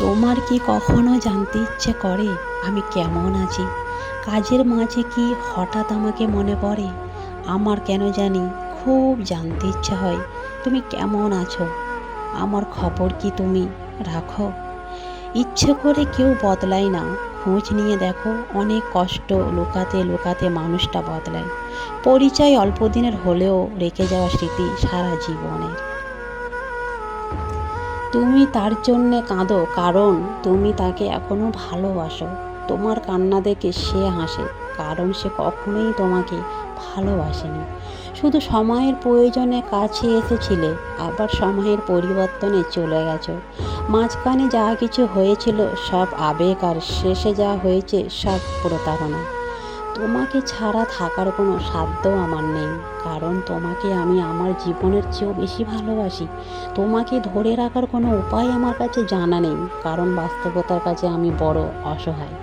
তোমার কি কখনো জানতে ইচ্ছে করে আমি কেমন আছি? কাজের মাঝে কি হঠাৎ আমাকে মনে পড়ে? আমার কেন জানি খুব জানতে ইচ্ছে হয় তুমি কেমন আছো। আমার খবর কি তুমি রাখো? ইচ্ছে করে কেউ বদলায় না, খোঁজ নিয়ে দেখো অনেক কষ্ট লুকাতে লুকাতে মানুষটা বদলায়। পরিচয় অল্প দিনের হলেও রেখে যাওয়া স্মৃতি সারা জীবনের। তুমি তার জন্যে কাঁদো কারণ তুমি তাকে এখনো ভালোবাসো। তোমার কান্না দেখে সে হাসে কারণ সে কখনোই তোমাকে ভালোবাসেনি। শুধু সময়ের প্রয়োজনে কাছে এসেছিলে, আবার সময়ের পরিবর্তনে চলে গেছো। মাঝখানে যা কিছু হয়েছিল সব আবেগ, আর শেষে যা হয়েছে সব প্রতারণা। তোমাকে ছাড়া থাকার কোনো সাধ্য আমার নেই, কারণ তোমাকে আমি আমার জীবনের চেয়েও বেশি ভালোবাসি। তোমাকে ধরে রাখার কোনো উপায় আমার কাছে জানা নেই, কারণ বাস্তবতার কাছে আমি বড় অসহায়।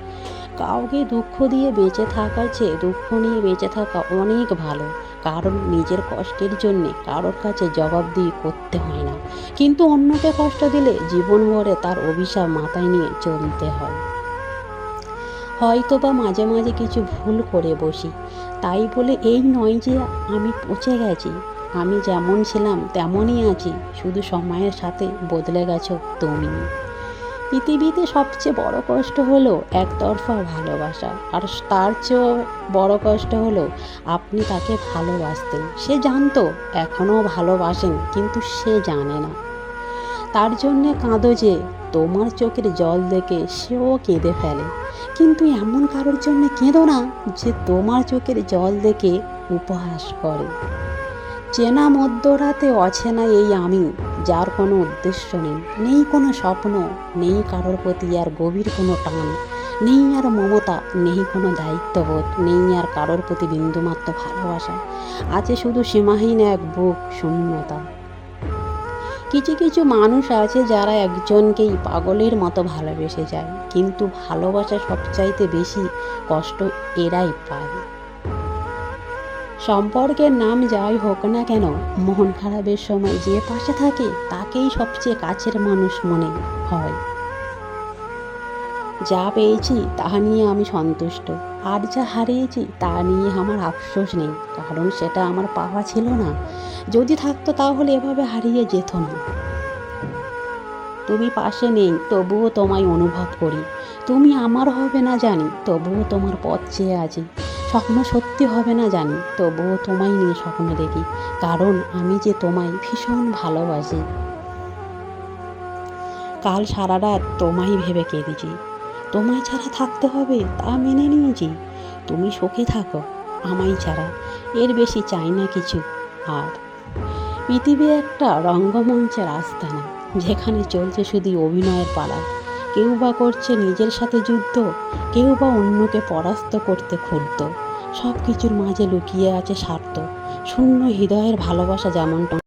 কাউকে দুঃখ দিয়ে বেঁচে থাকার চেয়ে দুঃখ নিয়ে বেঁচে থাকা অনেক ভালো, কারণ নিজের কষ্টের জন্যে কারোর কাছে জবাবদিহি করতে হয় না, কিন্তু অন্যকে কষ্ট দিলে জীবন ভরে তার অভিশাপ মাথায় নিয়ে চলতে হয়। হয়তো বা মাঝে মাঝে কিছু ভুল করে বসি, তাই বলে এই নয় যে আমি পচে গেছি। আমি যেমন ছিলাম তেমনই আছি, শুধু সময়ের সাথে বদলে গেছো তুমি। পৃথিবীতে সবচেয়ে বড় কষ্ট হলো একতরফা ভালোবাসা, আর তার চেয়েও বড় কষ্ট হলো আপনি তাকে ভালোবাসতেন, সে জানতো এখনও ভালোবাসেন কিন্তু সে জানে না। তার জন্যে কাঁদো যে তোমার চোখের জল দেখে সেও কেঁদে ফেলে, কিন্তু এমন কারোর জন্য কেঁদো না যে তোমার চোখের জল দেখে উপহাস করে। চেনা মধ্যরাতে অচেনা এই আমি, যার কোনো উদ্দেশ্য নেই, নেই কোনো স্বপ্ন, নেই কারোর প্রতি আর গভীর কোনো টান, নেই আর মমতা, নেই কোনো দায়িত্ববোধ, নেই আর কারোর প্রতি বিন্দুমাত্র ভালোবাসা। আছে শুধু সীমাহীন এক বুক শূন্যতা। কিছু কিছু মানুষ আছে যারা একজনকেই পাগলের মতো ভালোবেসে যায়, কিন্তু ভালোবাসা সবচাইতে বেশি কষ্ট এরাই পায়। সম্পর্কের নাম যাই হোক না কেন, মন খারাপের সময় যে পাশে থাকে তাকেই সবচেয়ে কাছের মানুষ মনে হয়। যা পেয়েছি তা নিয়ে আমি সন্তুষ্ট, আর যা হারিয়েছি তা নিয়ে আমার আফসোস নেই, কারণ সেটা আমার পাওয়া ছিল না। যদি থাকতো তাহলে এভাবে হারিয়ে যেত না। তুমি পাশে নেই তবুও তোমায় অনুভব করি। তুমি আমার হবে না জানি, তবুও তোমার পথ চেয়ে আছি। স্বপ্ন সত্যি হবে না জানি, তবুও তোমায় নিয়ে স্বপ্ন দেখি, কারণ আমি যে তোমায় ভীষণ ভালোবাসি। কাল সারা রাত তোমায় ভেবে কেঁদেছি, তোমায় ছাড়া থাকতে হবে তা মেনে নিয়েছি। তুমি সুখে থাকো আমায় ছাড়া, এর বেশি চাই না কিছু। আর পৃথিবী একটা রঙ্গমঞ্চের আস্তানা, যেখানে চলছে শুধু অভিনয়ের পালা। কেউ বা করছে নিজের সাথে যুদ্ধ, কেউ বা অন্যকে পরাস্ত করতে ক্ষুব্ধ। সব কিছুর মাঝে লুকিয়ে আছে স্বার্থ, শূন্য হৃদয়ের ভালোবাসা যেমনটা